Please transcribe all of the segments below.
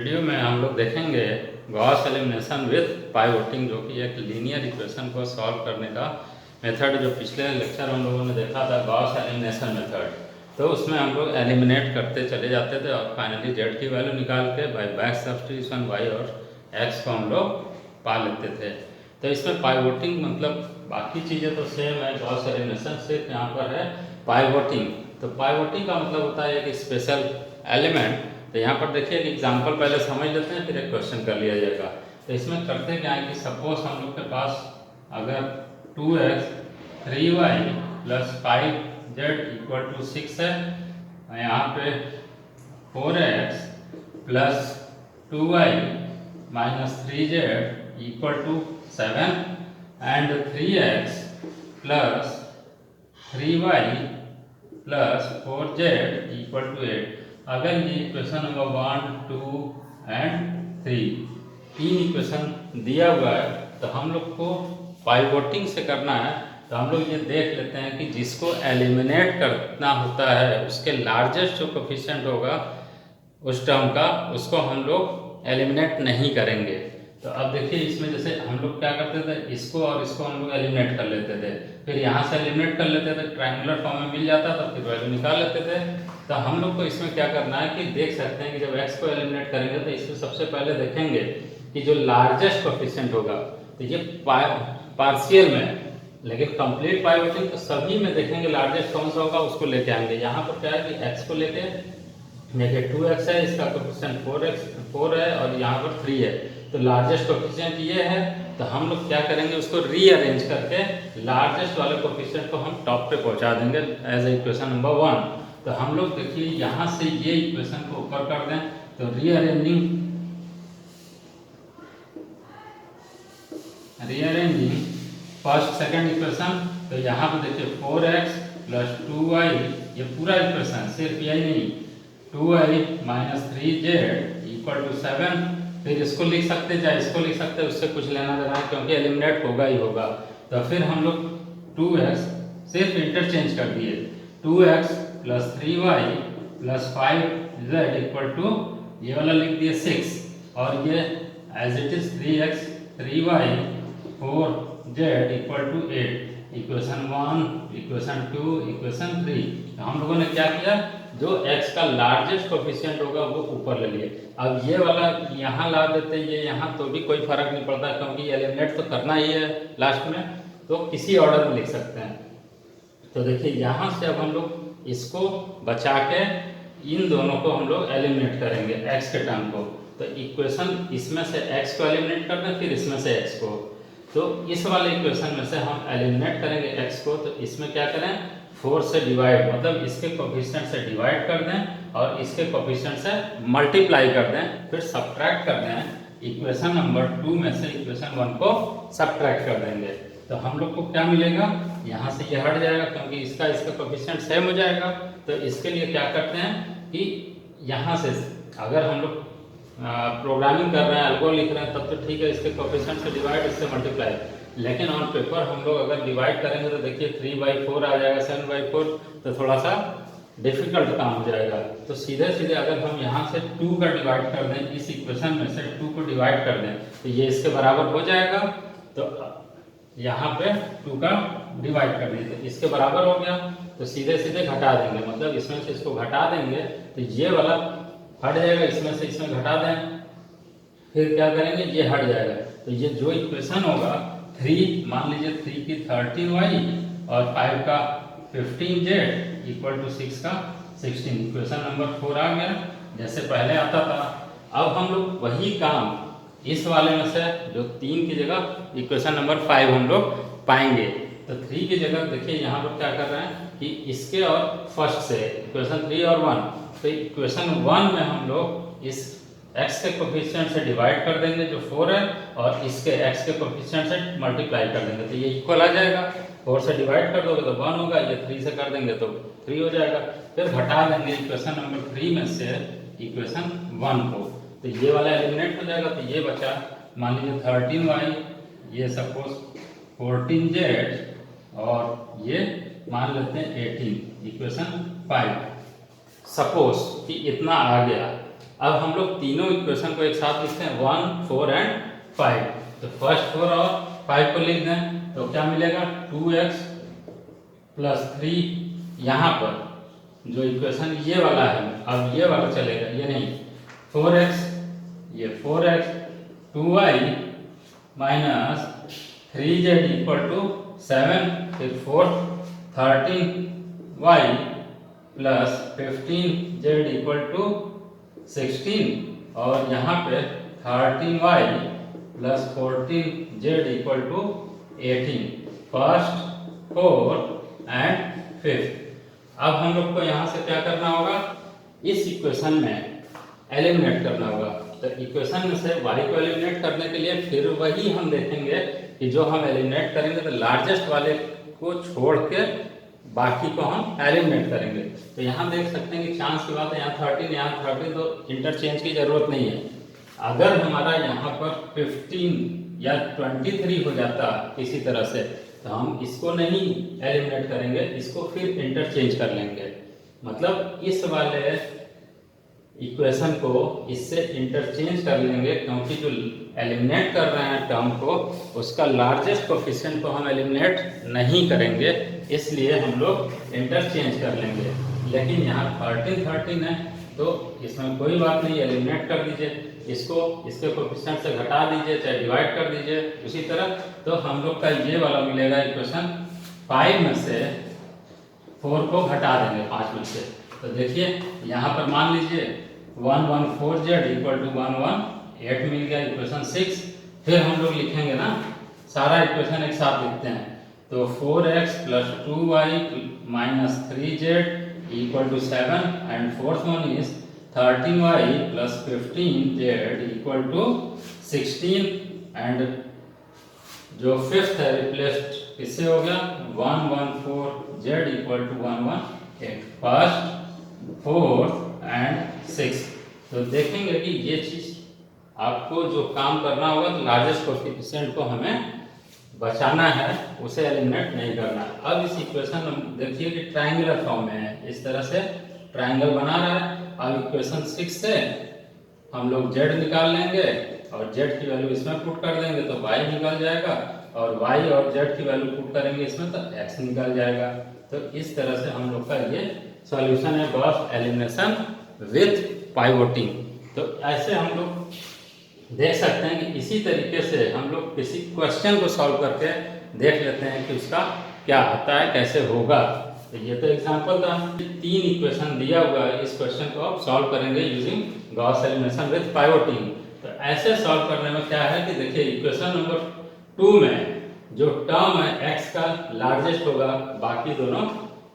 Video में हम लोग देखेंगे गॉस एलिमिनेशन विथ पाइवोटिंग, जो कि एक लीनियर इक्वेशन को सॉल्व करने का मेथड जो पिछले लेक्चर हम लोगों ने देखा था, गॉस एलिमिनेशन मेथड। तो उसमें हम लोग एलिमिनेट करते चले जाते थे और फाइनली जेड की वैल्यू निकाल के बाय बैक सब्स्टिट्यूशन वाई और एक्स को हम लोग पा लेते थे। तो इसमें पाइवोटिंग मतलब बाकी चीज़ें तो सेम है, गॉस एलिमिनेशन सिर्फ यहाँ पर है पाइवोटिंग। तो पाइवोटिंग का मतलब होता है एक स्पेशल एलिमेंट। तो यहाँ पर देखिए एक एग्जाम्पल पहले समझ लेते हैं, फिर एक क्वेश्चन कर लिया जाएगा। तो इसमें करते क्या है कि सपोज हम लोग के पास अगर 2x 3y plus 5z equal to 6 है, यहाँ पे 4x plus 2y minus 3z equal to 7 and 3x plus 3y plus 4z equal to 8। अगर ये इक्वेशन नंबर 1, 2 एंड 3 तीन इक्वेशन दिया हुआ है, तो हम लोग को पाइवोटिंग से करना है। तो हम लोग ये देख लेते हैं कि जिसको एलिमिनेट करना होता है उसके लार्जेस्ट जो कोफिशिएंट होगा उस टर्म का, उसको हम लोग एलिमिनेट नहीं करेंगे। तो अब देखिए इसमें जैसे हम लोग क्या करते थे, इसको और इसको हम लोग एलिमिनेट कर लेते थे, फिर यहाँ से एलिमिनेट कर लेते थे, ट्रायंगुलर फॉर्म में मिल जाता था, फिर वैल्यू निकाल लेते थे। तो हम लोग को इसमें क्या करना है कि देख सकते हैं कि जब x को एलिमिनेट करेंगे तो इसमें सबसे पहले देखेंगे कि जो लार्जेस्ट कोफिशिएंट होगा, तो ये पार्शियल में, लेकिन कंप्लीट पाइवोटिंग तो सभी में देखेंगे लार्जेस्ट कौन सा होगा उसको लेके आएंगे। यहाँ पर क्या है कि x को लेके देखिए 2x है, इसका कोफिशिएंट 4 है और यहाँ पर 3 है, तो लार्जेस्ट कोफिशिएंट ये है। तो हम लोग क्या करेंगे, उसको रीअरेंज करके लार्जेस्ट वाले कोफिशिएंट को हम टॉप पे पहुंचा देंगे एज ए इक्वेशन नंबर 1। तो हम लोग देखिए यहाँ से ये इक्वेशन को ऊपर कर दें, तो रीअरेंजिंग फर्स्ट सेकंड इक्वेशन, तो यहाँ पे देखिए 4x प्लस 2y, ये पूरा इक्वेशन सिर्फ यही नहीं, 2y minus 3z equal to 7। फिर इसको लिख सकते हैं, चाहे इसको लिख सकते हैं, उससे कुछ लेना देना है क्योंकि एलिमिनेट होगा ही होगा। तो फिर हम लोग 2x सिर्फ इंटरचेंज कर दिए, 2x plus 3y plus 5z equal to ये वाला लिख दिए 6, और ये as it is 3x 3y 4z equal to 8। Equation 1, equation 2, equation 3। हम लोगों ने क्या किया, जो x का लार्जेस्ट कोफिशिएंट होगा वो ऊपर ले लिए। अब ये वाला यहाँ ला देते हैं, ये यहाँ, तो भी कोई फर्क नहीं पड़ता क्योंकि एलिमिनेट तो करना ही है लास्ट में, तो किसी ऑर्डर में लिख सकते हैं। तो देखिए यहाँ से अब हम लोग इसको बचा के इन दोनों को हम लोग एलिमिनेट करेंगे x के टर्म को। तो इक्वेशन इसमें से x को एलिमिनेट कर दें, फिर इसमें से x को। तो इस वाले इक्वेशन में से हम एलिमिनेट करेंगे x को, तो इसमें क्या करें, 4 से डिवाइड, मतलब इसके कोफिशिएंट से डिवाइड कर दें और इसके कोफिशिएंट से मल्टीप्लाई कर दें, फिर सब्ट्रैक्ट कर दें। इक्वेशन नंबर 2 में से इक्वेशन 1 को सब्ट्रैक्ट कर देंगे। तो हम लोग को क्या मिलेगा, यहाँ से ये हट जाएगा क्योंकि इसका कोफिशिएंट सेम हो जाएगा। तो इसके लिए क्या करते हैं कि यहाँ से अगर हम लोग प्रोग्रामिंग कर रहे हैं, अल्गो लिख रहे हैं, तब तो ठीक है, इसके कोफिशिएंट से डिवाइड, इससे मल्टीप्लाई। लेकिन ऑन पेपर हम लोग अगर डिवाइड करेंगे तो देखिए 3/4 आ जाएगा, 7/4, तो थोड़ा सा डिफिकल्ट काम हो जाएगा। तो सीधे सीधे अगर हम यहाँ से 2 का डिवाइड कर दें, इस इक्वेशन में से 2 को डिवाइड कर दें, तो ये इसके बराबर हो जाएगा। तो यहाँ पे 2 का डिवाइड कर देंगे, तो इसके बराबर हो गया। तो सीधे सीधे घटा देंगे, मतलब इसमें से इसको घटा देंगे तो ये वाला हट जाएगा, इसमें से इसमें घटा दें, फिर क्या करेंगे, ये हट जाएगा। तो ये जो इक्वेशन होगा 3, मान लीजिए 3 की 13y और 5 का 15z इक्वल टू 6 का 16, इक्वेशन नंबर 4 आ गया, जैसे पहले आता था। अब हम लोग वही काम इस वाले में से जो 3 की जगह इक्वेशन नंबर 5 हम लोग पाएंगे। तो 3 की जगह देखिए यहाँ पर क्या कर रहे हैं कि इसके और फर्स्ट से इक्वेशन 3 और 1, तो इक्वेशन 1 में हम लोग इस x के कोफिशिएंट से डिवाइड कर देंगे जो 4 है, और इसके x के कोफिशिएंट से मल्टीप्लाई कर देंगे, तो ये इक्वल आ जाएगा। 4 से डिवाइड कर दोगे तो 1 होगा, ये 3 से कर देंगे तो 3 हो जाएगा। फिर घटा देंगे इक्वेशन नंबर 3 में से इक्वेशन 1 को, तो ये वाला एलिमिनेट हो जाएगा। तो ये बचा, मान लीजिए 13y, ये सपोज 14z, और ये मान लेते हैं 18, इक्वेशन 5। सपोज कि इतना आ गया, अब हम लोग तीनों इक्वेशन को एक साथ लिखते हैं 1, 4 एंड 5। तो फर्स्ट 4 और 5 को लिख दें तो क्या मिलेगा 2x प्लस 3। यहाँ पर जो इक्वेशन ये वाला है, अब ये वाला चलेगा, ये नहीं, 4x, ये 4x 2y minus 3z equal to 7, फिर 4 13y plus 15z equal to 16, और यहाँ पे 13y plus 14z equal to 18। First, fourth and fifth. अब हम लोग को यहाँ से क्या करना होगा, इस इक्वेशन में एलिमिनेट करना होगा। तो इक्वेशन में से y को एलिमिनेट करने के लिए फिर वही हम देखेंगे कि जो हम एलिमिनेट करेंगे तो लार्जेस्ट वाले को छोड़ के बाकी को हम एलिमिनेट करेंगे। तो यहाँ देख सकते हैं कि चांस की बात है, यहाँ 13 यहाँ 13, तो इंटरचेंज की जरूरत नहीं है। अगर हमारा यहाँ पर 15 या 23 हो जाता किसी तरह से, तो हम इसको नहीं एलिमिनेट करेंगे, इसको फिर इंटरचेंज कर लेंगे। मतलब इस वाले इक्वेशन को इससे इंटरचेंज कर लेंगे, क्योंकि जो एलिमिनेट कर रहे हैं टर्म को, उसका लार्जेस्ट कोफिशिएंट को हम एलिमिनेट नहीं करेंगे, इसलिए हम लोग इंटरचेंज कर लेंगे। लेकिन यहाँ 13 है तो इसमें कोई बात नहीं, एलिमिनेट कर दीजिए इसको, इसके कोफिशिएंट से घटा दीजिए, चाहे डिवाइड कर दीजिए उसी तरह। तो हम लोग का ये वाला मिलेगा इक्वेशन 5 में से 4 को घटा देंगे 5 में से। तो देखिए यहाँ पर मान लीजिए 114z इक्वल टू 118 मिल गया, इक्वेशन 6। फिर हम लोग लिखेंगे ना, सारा इक्वेशन एक साथ लिखते हैं। तो 4x plus 2y minus 3z equal to 7, and fourth one is 13y plus 15z equal to 16, and जो फिफ्थ है रिप्लेस्ड किससे हो गया 114z equal to 118। First, fourth and six. तो देखेंगे कि ये चीज आपको जो काम करना होगा, तो लार्जेस्ट कोफिशिएंट को हमें बचाना है, उसे एलिमिनेट नहीं करना है। अब इस इक्वेशन में देखिए कि ट्रायंगुलर फॉर्म में है, इस तरह से ट्रायंगल बना रहा है। अब इक्वेशन 6 से हम लोग z निकाल लेंगे और z की वैल्यू इसमें पुट कर देंगे तो y निकल जाएगा, और y और z की वैल्यू पुट करेंगे इसमें तो x निकल जाएगा। तो इस तरह से हम लोग का ये सॉल्यूशन है गॉस एलिमिनेशन विथ पाइवोटिंग। तो ऐसे हम लोग देख सकते हैं कि इसी तरीके से हम लोग किसी क्वेश्चन को सॉल्व करके देख लेते हैं कि उसका क्या आता है, कैसे होगा। तो ये तो एग्जांपल था, 3 इक्वेशन दिया हुआ है, इस क्वेश्चन को आप सॉल्व करेंगे यूजिंग गॉस एलिमिनेशन विथ पाइवोटिंग। तो ऐसे सॉल्व करने में क्या है कि देखिए इक्वेशन नंबर 2 में जो टर्म है x का लार्जेस्ट होगा बाकी दोनों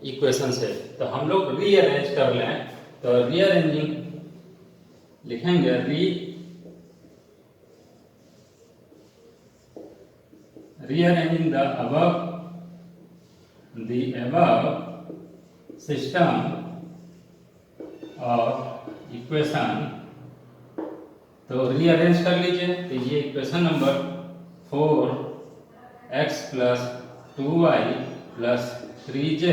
इक्वेशन से। तो हम लोग रीअरेंज कर लें, तो रीअरेंजिंग लिखेंगे rearranging the above system of equation। तो रीअरेंज कर लीजिए। तो ये equation number 4x plus 2y plus 3z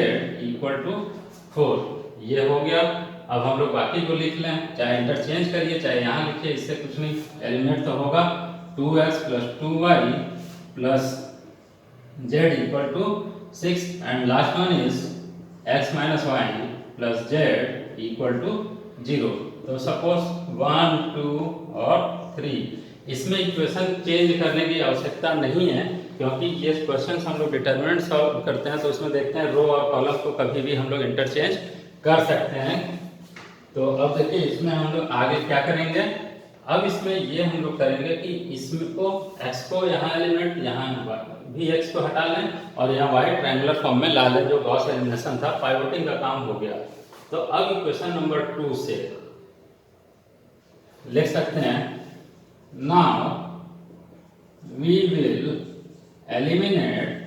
equal to 4 ये हो गया। अब हम लोग बाकी को लिख लें, चाहे इंटरचेंज करिए चाहे यहाँ लिखिए, इससे कुछ नहीं, एलिमिनेट तो होगा। 2x plus 2y plus z equal to 6, and last one is x minus y plus z equal to 0। तो सपोज 1, 2 और 3, इसमें इक्वेशन चेंज करने की आवश्यकता नहीं है, क्योंकि ये क्वेश्चन हम लोग डिटरमिनेंट सॉल्व करते हैं तो उसमें देखते हैं रो और कॉलम को कभी भी हम लोग इंटरचेंज कर सकते हैं। तो अब देखिए इसमें हम लोग आगे क्या करेंगे। अब इसमें ये हम लोग करेंगे कि इसमें को x को यहाँ एलिमेंट, यहाँ भी x को हटा लें और यहाँ y ट्रायंगुलर फॉर्म में ला लें, जो गॉस एलिमिनेशन था, पाइवोटिंग का काम हो गया। तो अब इक्वेशन नंबर 2 से लिख सकते हैं, now we will eliminate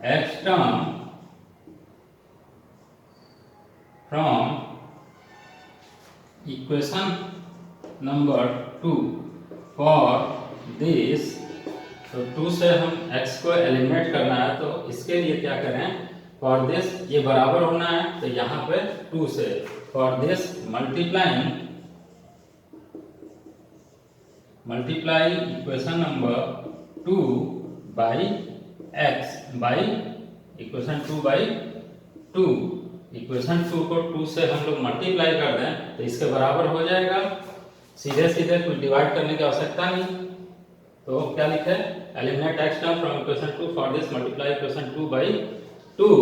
x term from equation number 2 for this। तो 2 से हम x को एलिमिनेट करना है, तो इसके लिए क्या करें, फॉर दिस ये बराबर होना है तो यहाँ पे 2 से, for this multiply equation number 2 by x by equation 2 by 2। Equation 2 को 2 से हम लोग मल्टीप्लाई कर दें तो इसके बराबर हो जाएगा। सीधे सीधे कुछ डिवाइड करने की आवश्यकता नहीं। तो क्या लिखे, eliminate x term from equation 2 for this multiply equation 2 by 2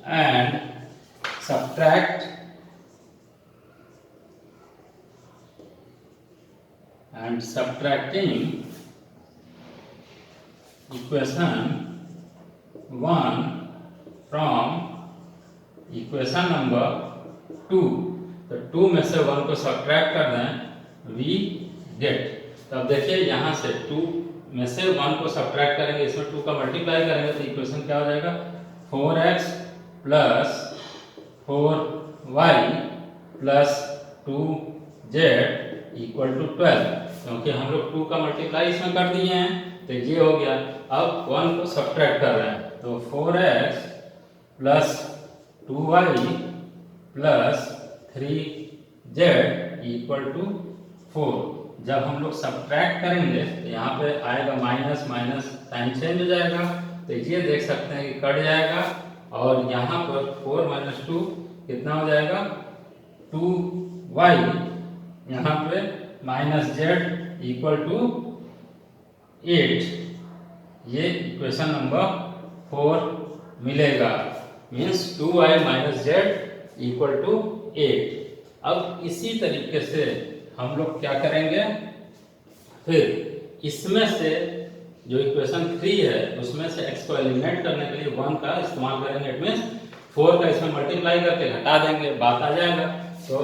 and subtract subtracting equation 1 from equation number 2। तो 2 में से 1 को सब्ट्रैक्ट कर दें, we get। तो अब देखिए यहाँ से 2 में से 1 को सब्ट्रैक्ट करेंगे, इसमें 2 का मल्टीप्लाई करेंगे तो इक्वेशन क्या हो जाएगा, 4x plus 4y plus 2z equal to 12। क्योंकि हम लोग 2 का मल्टीप्लाई इसमें कर दिए हैं तो ये हो गया। अब 1 को सब्ट्रैक्ट कर रहे हैं तो 4x plus 2y plus 3z equal to 4। जब हम लोग सब्ट्रैक्ट करेंगे तो यहाँ पे आएगा माइनस, माइनस साइन चेंज हो जाएगा तो ये देख सकते हैं कि कट जाएगा और यहाँ पर 4 माइनस 2 कितना हो जाएगा, 2y, यहाँ पे माइनस जेड इक्वल टू 8। ये इक्वेशन नंबर 4 मिलेगा, means 2y minus z equal to 8। अब इसी तरीके से हम लोग क्या करेंगे, फिर इसमें से जो इक्वेशन 3 है उसमें से x को एलिमिनेट करने के लिए 1 का इस्तेमाल करेंगे। इट मीन्स 4 का इसमें मल्टीप्लाई करके घटा देंगे, बात आ जाएगा। तो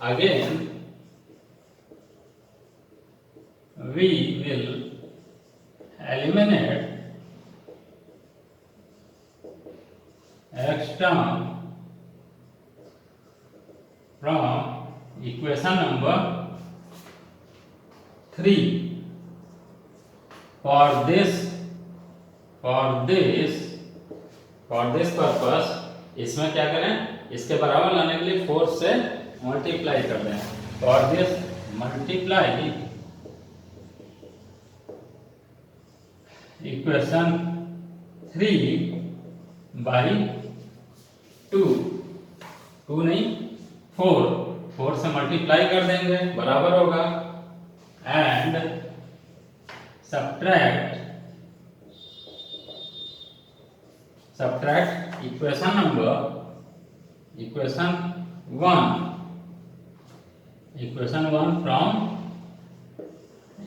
again we will eliminate x term from equation number 3 for this purpose। इसमें क्या करें, इसके बराबर लाने के लिए 4 से मल्टीप्लाई कर दें। For this multiply equation 3 by 2 नहीं 4 से मल्टीप्लाई कर देंगे, बराबर होगा and subtract equation 1 from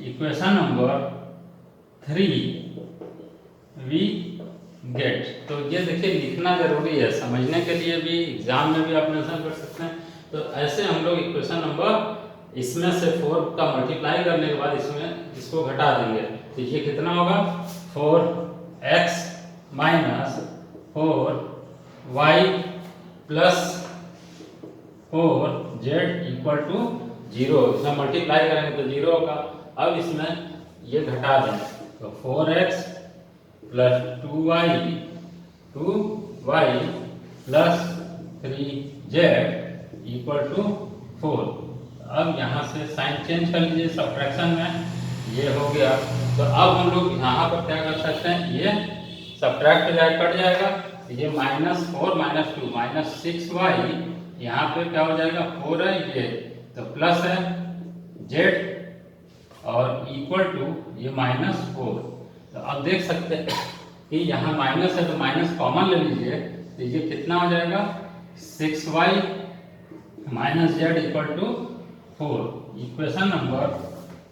equation number 3 we get. तो ये देखिए लिखना जरूरी है, समझने के लिए भी, एग्जाम में भी आप मेंशन कर सकते हैं। तो ऐसे हम लोग इक्वेशन नंबर इसमें से 4 का मल्टीप्लाई करने के बाद इसमें इसको घटा देंगे तो ये कितना होगा, 4x minus 4y plus 4z equal to 0। इसमें मल्टीप्लाई करेंगे तो 0 होगा। अब इसमें ये घटा दें तो 4x plus 2y plus 3z equal to 4। अब यहाँ से साइन चेंज कर लीजिए सब्ट्रैक्शन में, ये हो गया। तो अब हम लोग यहाँ पर क्या कर सकते हैं, ये सब्ट्रैक्ट हो जाए, कट जाएगा, ये माइनस 4 माइनस 2 माइनस 6y, यहाँ पे क्या हो जाएगा 4 है ये तो प्लस है z और इक्वल टू ये माइनस 4। तो अब देख सकते हैं कि यहाँ माइनस है तो माइनस कॉमन ले लीजिए तो ये कितना हो जाएगा, 6y minus z equal to 4। Equation number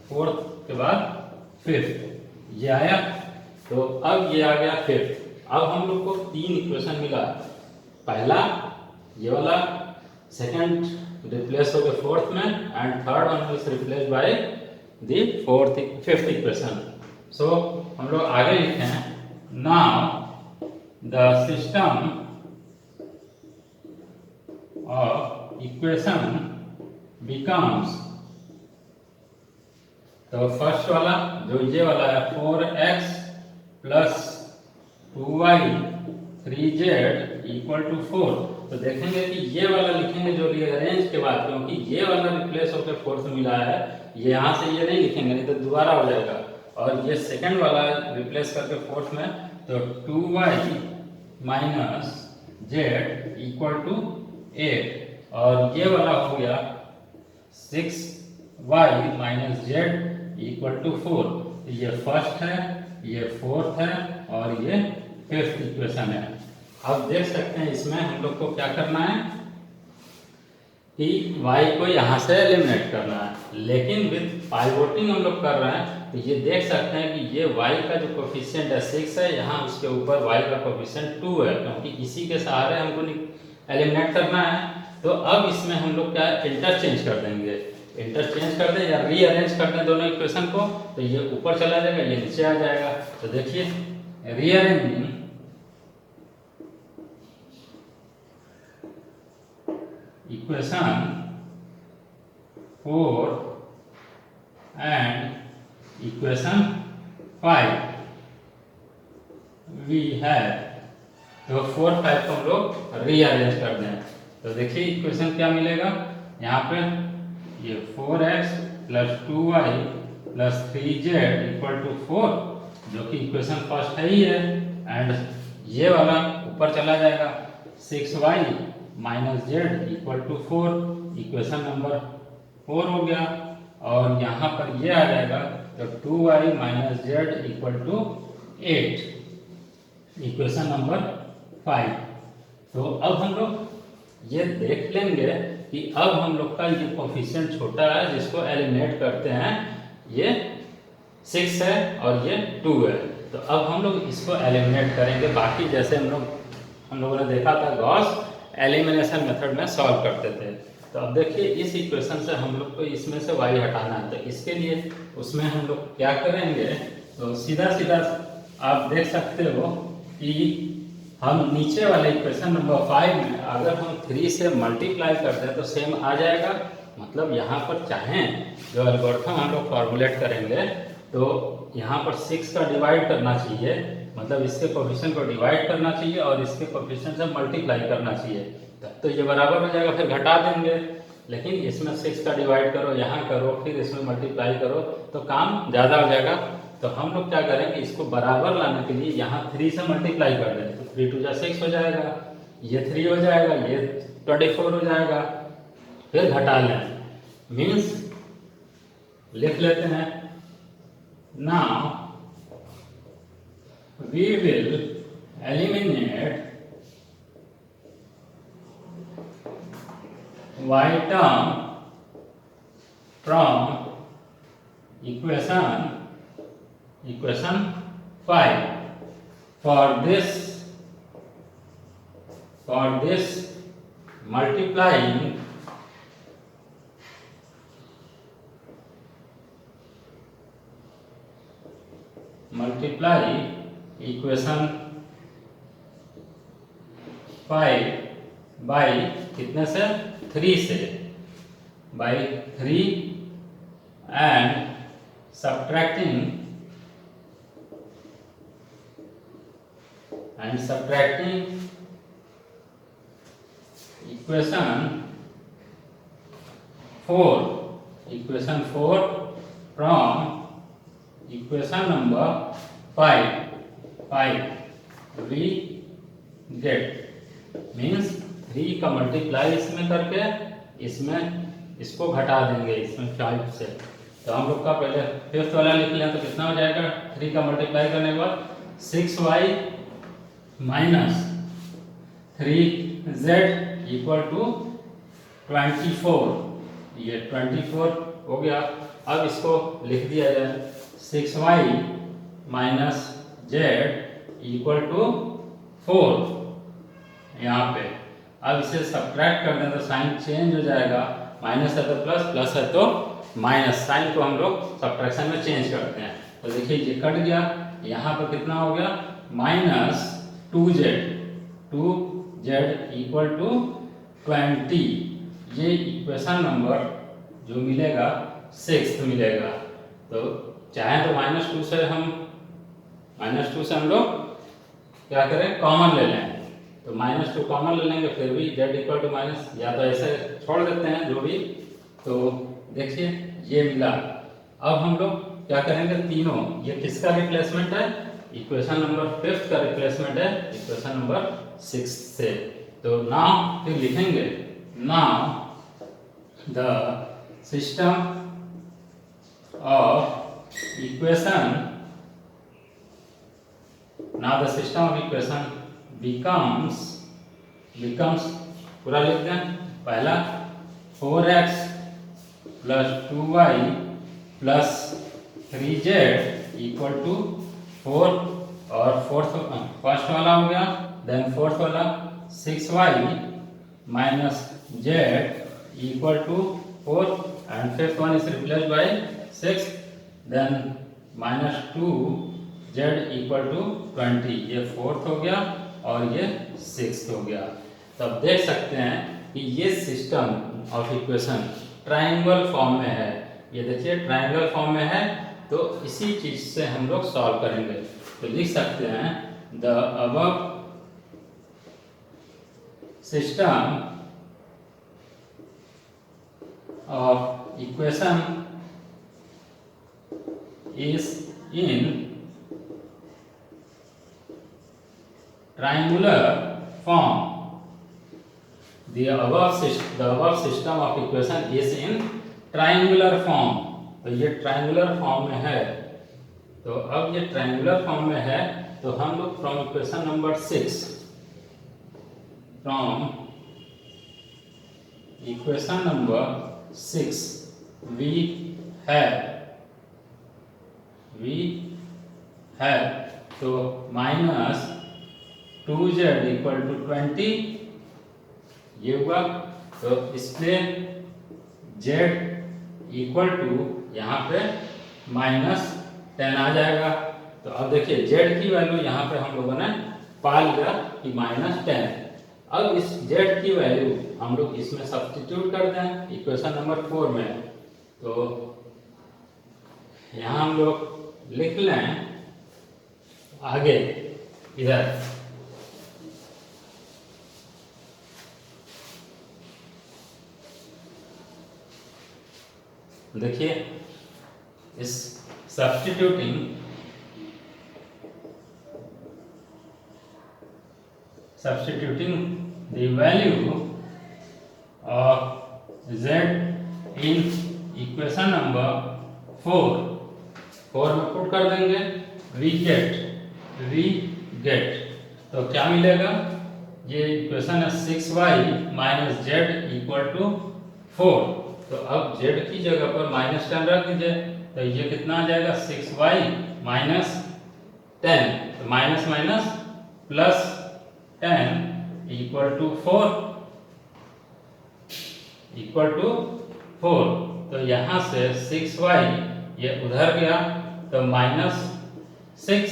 4 के बाद 5th ये आया। तो अब ये आ गया 5th। अब हम लोग को 3 इक्वेशन मिला, पहला ये वाला, सेकंड रिप्लेस हो गया 4th में and third one is replace by the 5th equation. So हम लोग आगे लिखे हैं, now the system of equation becomes, तो फर्स्ट वाला जो ये वाला है 4x plus 2y 3z equal to 4। तो देखेंगे कि ये वाला लिखेंगे जो रीअरेंज के बाद, क्योंकि ये वाला रिप्लेस होकर 4 से मिला है, ये यहाँ से ये नहीं लिखेंगे, नहीं तो दोबारा हो जाएगा। और ये सेकंड वाला रिप्लेस करके फोर्थ में, तो 2y minus z equal to 8, और ये वाला हो गया 6y minus z equal to 4। ये फर्स्ट है, ये फोर्थ है, और ये फिफ्थ इक्वेशन है। अब देख सकते हैं इसमें हम लोग को क्या करना है कि y को यहाँ से एलिमिनेट करना है, लेकिन विद पाइवोटिंग हम लोग कर रहे हैं। तो ये देख सकते हैं कि ये y का जो कोफिशिएंट है 6 है, यहाँ उसके ऊपर y का कोफिशिएंट 2 है, क्योंकि इसी के सहारे हमको एलिमिनेट करना है। तो अब इसमें हम लोग क्या इंटरचेंज कर देंगे, इंटरचेंज कर दें या रीअरेंज कर दें दोनों इक्वेशन को, तो ये ऊपर चला जाएगा, ये नीचे आ जाएगा। तो देखिए rearranging equation 4 and equation 5 we है। तो 4, 5 को हम लोग रीअरेंज कर दें। तो देखिए इक्वेशन क्या मिलेगा, यहाँ पे ये 4x plus 2y plus 3z equal to 4, जो कि इक्वेशन फर्स्ट है ही है, एंड ये वाला ऊपर चला जाएगा 6y minus z equal to 4, equation number 4 हो गया। और यहाँ पर ये आ जाएगा तो 2y minus z equal to 8, equation number 5। तो अब हम लोग ये देख लेंगे कि अब हम लोग का ये कोफिशिएंट छोटा है जिसको एलिमिनेट करते हैं, ये 6 है और ये 2 है। तो अब हम लोग इसको एलिमिनेट करेंगे। बाकी जैसे हम लोगों ने देखा था गॉस एलिमिनेशन मेथड में सॉल्व करते थे। तो अब देखिए इस इक्वेशन से हम लोग को इसमें से y हटाना है, तो इसके लिए उसमें हम लोग क्या करेंगे, तो सीधा सीधा आप देख सकते हो कि हम नीचे वाले इक्वेशन नंबर 5 में अगर हम 3 से मल्टीप्लाई करते हैं तो सेम आ जाएगा। मतलब यहाँ पर चाहें जो एल्गोरिथम हम लोग फॉर्मुलेट करेंगे, तो यहाँ पर 6 का डिवाइड करना चाहिए, मतलब इसके कोफिशिएंट को डिवाइड करना चाहिए और इसके कोफिशिएंट से मल्टीप्लाई करना चाहिए, तब तो ये बराबर हो जाएगा, फिर घटा देंगे। लेकिन इसमें 6 का डिवाइड करो, यहाँ करो, फिर इसमें मल्टीप्लाई करो, तो काम ज़्यादा हो जाएगा। तो हम लोग क्या करेंगे, इसको बराबर लाने के लिए यहाँ 3 से मल्टीप्लाई कर दें, तो 3 2 6 हो जाएगा, ये 3 हो जाएगा, ये 24 हो जाएगा, फिर घटा लें, मीन्स लिख लेते हैं। Now we will eliminate y term from equation 5. For this multiplying equation 5 by कितने से 3 से, by 3 and subtracting equation 4 from equation number 5 we get means 3 का मल्टीप्लाई इसमें करके इसमें इसको घटा देंगे इसमें 5 से। तो हम लोग का पहले फिफ्थ वाला लिख लें, तो कितना हो जाएगा, 3 का मल्टीप्लाई करने के बाद 6y minus 3z equal to 24, ये 24 हो गया। अब इसको लिख दिया जाए 6y minus z equal to 4 यहाँ पे। अब इसे सब्ट्रैक्ट कर दें तो साइन चेंज हो जाएगा, माइनस है तो प्लस, प्लस है तो माइनस, साइन को हम लोग सब्ट्रैक्शन में चेंज करते हैं। तो देखिए ये कट गया, यहाँ पर कितना हो गया, माइनस 2z इक्वल टू 20। ये इक्वेशन नंबर जो मिलेगा 6 मिलेगा। तो चाहे तो -2 से हम लोग क्या करें, कॉमन ले लें। तो -2 कॉमन ले लेंगे, फिर भी z इक्वल टू माइनस, या तो ऐसे छोड़ देते हैं जो भी। तो देखिए ये मिला। अब हम लोग क्या करेंगे, तीनों, ये किसका रिप्लेसमेंट है, इक्वेशन नंबर 5 का रिप्लेसमेंट है इक्वेशन नंबर 6 से। तो नाउ फिर लिखेंगे, now the system of equation, now the system of equation becomes पूरा लिख दें। पहला 4x plus 2y plus 3z equal to 4, और फर्स्ट वाला हो गया। देन फोर्थ वाला 6y minus z equal to 4, and fifth one is replaced by 6, then -2z equal to 20। ये फोर्थ हो गया और ये सिक्स्थ हो गया। तो अब देख सकते हैं कि ये system of equation triangle form में है। ये देखिए ट्रायंगल फॉर्म में है, तो इसी चीज से हम लोग सॉल्व करेंगे। तो लिख सकते हैं, the above system of equation is in triangular form. The above system of equation is in triangular form. तो ये triangular form में है। तो अब ये triangular form में है, तो हम लोग from equation number 6 we have तो -2z इक्वल टू 20 ये हुआ। तो इसमें z इक्वल टू यहाँ पे -10 आ जाएगा। तो अब देखिए z की वैल्यू यहाँ पे हम लोगों ने पा लिया कि -10। अब इस z की वैल्यू हम लोग इसमें सब्स्टिट्यूट कर दें इक्वेशन नंबर 4 में। तो यहाँ हम लोग लिख लें आगे इधर, देखिए इस substituting the value of z in equation number 4 में पुट कर देंगे। वी गेट तो क्या मिलेगा, ये इक्वेशन है 6y minus z equal to 4। तो अब z की जगह पर -10 रख दीजिए, तो ये कितना आ जाएगा, 6y माइनस 10, तो minus minus plus 10 equal to 4 तो यहाँ से 6y ये उधर गया, तो -6,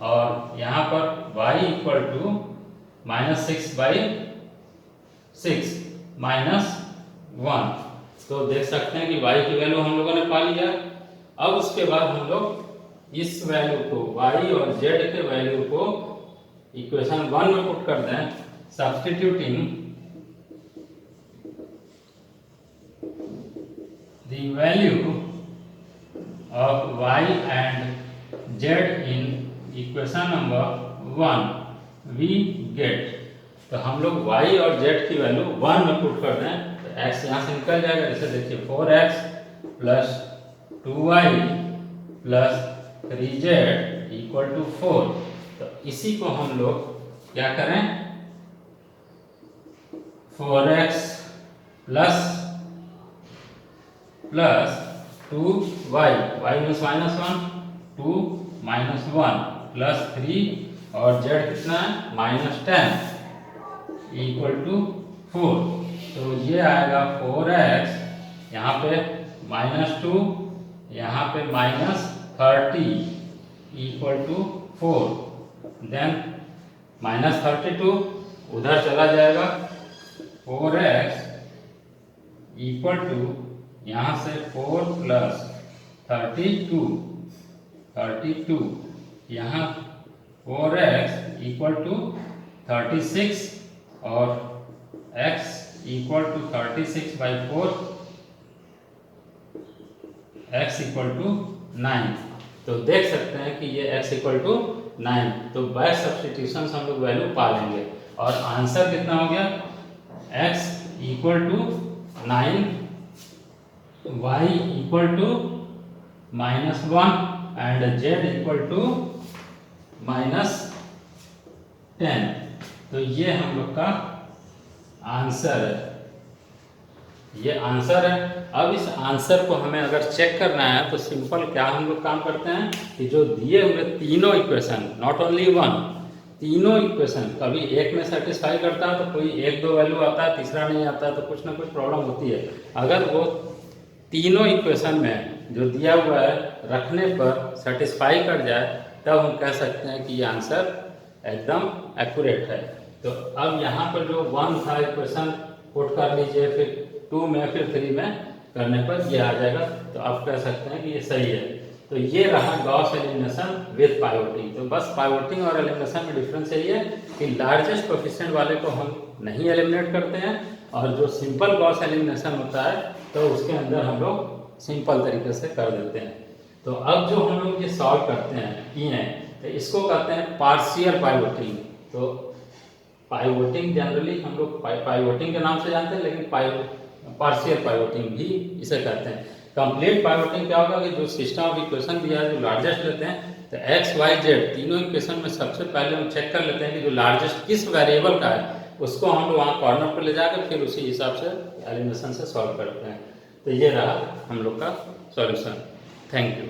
और यहाँ पर y इक्वल टू -6/6 -1। तो देख सकते हैं कि y की वैल्यू हम लोगों ने पा लिया। अब उसके बाद हम लोग इस वैल्यू को y और z के वैल्यू को इक्वेशन 1 में पुट कर दें, substituting the value of y and z in equation number 1 we get. तो हम लोग y और z की वैल्यू 1 में पुट कर दें, तो x यहाँ से निकल जाएगा। जैसे देखिए 4x plus 2y plus 3z equal to 4। तो इसी को हम लोग क्या करें, 4x plus 2y, y means -1, 2 -1 plus 3 और z कितना है -10 इक्वल टू 4। तो ये आएगा 4x, यहाँ पे -2, यहाँ पे -30 इक्वल टू 4। देन -32 उधर चला जाएगा, 4x इक्वल टू यहाँ से 4 प्लस 32 यहाँ 4x इक्वल टू 36 और x equal to 36/4, x equal to 9। तो देख सकते हैं कि ये x इक्वल टू 9, तो बाय सब्स्टिट्यूशन हम लोग वैल्यू पा लेंगे और आंसर कितना हो गया, x equal to 9, y equal to -1 and z equal to -10। तो ये हम लोग का आंसर है, ये आंसर है। अब इस आंसर को हमें अगर चेक करना है तो सिंपल क्या हम लोग काम करते हैं कि जो दिए हुए तीनों इक्वेशन, नॉट ओनली वन, तीनों इक्वेशन कभी एक में सेटिस्फाई करता है तो कोई एक दो वैल्यू आता है, तीसरा नहीं आता है, तो कुछ ना कुछ प्रॉब्लम होती है। अगर वो तीनों इक्वेशन में जो दिया हुआ है रखने पर सेटिस्फाई कर जाए तब हम कह सकते हैं कि ये आंसर एकदम एक्यूरेट है। तो अब यहाँ पर जो 1 था इक्वेशन पुट कर लीजिए, फिर 2 में, फिर 3 में करने पर ये आ जाएगा, तो आप कह सकते हैं कि ये सही है। तो ये रहा गॉस एलिमिनेशन विद पाइवोटिंग। तो बस पाइवोटिंग और एलिमिनेशन में डिफरेंस यही है कि लार्जेस्ट कोफिशिएंट वाले को हम नहीं एलिमिनेट करते हैं, और जो सिंपल गॉस एलिमिनेशन होता है तो उसके अंदर हम लोग सिंपल तरीके से कर देते हैं। तो अब जो हम लोग ये सॉल्व करते हैं किए, तो इसको कहते हैं पार्शियल पाइवोटिंग। तो पाइवोटिंग जनरली हम लोग पाइवोटिंग के नाम से जानते हैं, लेकिन पार्शियल पाइवोटिंग भी इसे कहते हैं। कंप्लीट पाइवोटिंग क्या होगा कि जो सिस्टम ऑफ इक्वेशन दिया है, जो लार्जेस्ट लेते हैं, तो x, y, z तीनों इक्वेशन में सबसे पहले हम चेक कर लेते हैं कि जो लार्जेस्ट किस वेरिएबल का है, उसको हम लोग वहाँ कॉर्नर पर ले जाकर फिर उसी हिसाब से एलिमिनेशन से सॉल्व करते हैं। तो ये रहा हम लोग का सॉल्यूशन। Thank you.